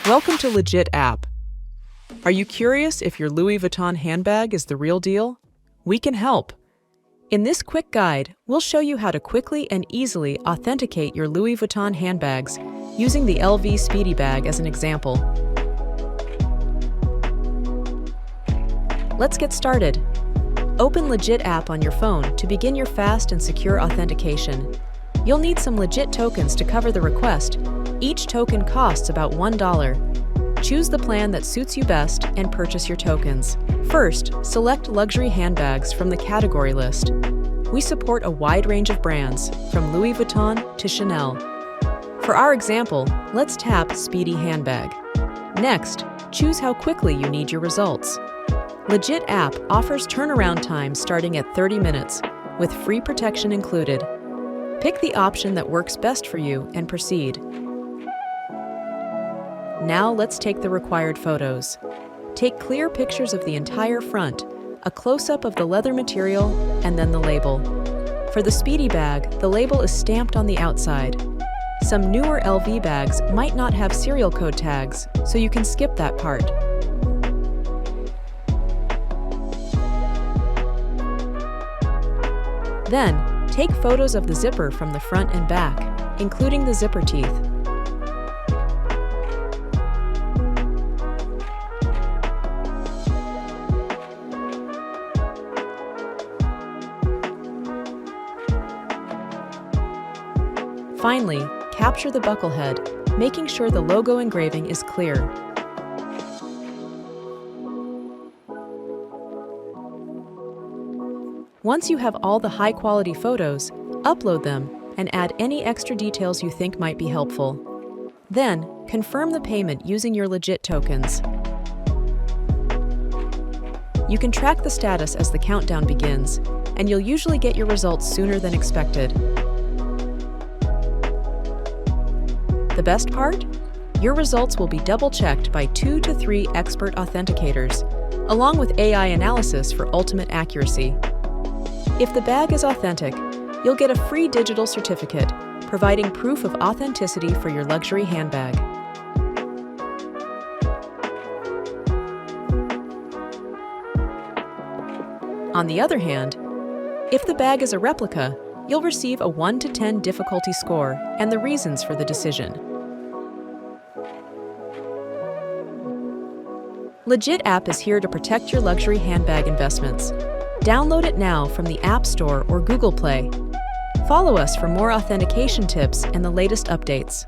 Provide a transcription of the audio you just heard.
Welcome to LegitApp. Are you curious if your Louis Vuitton handbag is the real deal? We can help. In this quick guide, we'll show you how to quickly and easily authenticate your Louis Vuitton handbags using the LV Speedy Bag as an example. Let's get started. Open LegitApp on your phone to begin your fast and secure authentication. You'll need some legit tokens to cover the request. Each token costs about $1. Choose the plan that suits you best and purchase your tokens. First, select luxury handbags from the category list. We support a wide range of brands, from Louis Vuitton to Chanel. For our example, let's tap Speedy Handbag. Next, choose how quickly you need your results. LegitApp offers turnaround time starting at 30 minutes, with free protection included. Pick the option that works best for you and proceed. Now let's take the required photos. Take clear pictures of the entire front, a close-up of the leather material, and then the label. For the Speedy Bag, the label is stamped on the outside. Some newer LV bags might not have serial code tags, so you can skip that part. Then, take photos of the zipper from the front and back, including the zipper teeth. Finally, capture the buckle head, making sure the logo engraving is clear. Once you have all the high-quality photos, upload them and add any extra details you think might be helpful. Then, confirm the payment using your Legit tokens. You can track the status as the countdown begins, and you'll usually get your results sooner than expected. The best part? Your results will be double-checked by 2 to 3 expert authenticators, along with AI analysis for ultimate accuracy. If the bag is authentic, you'll get a free digital certificate, providing proof of authenticity for your luxury handbag. On the other hand, if the bag is a replica, you'll receive a 1 to 10 difficulty score and the reasons for the decision. LegitApp is here to protect your luxury handbag investments. Download it now from the App Store or Google Play. Follow us for more authentication tips and the latest updates.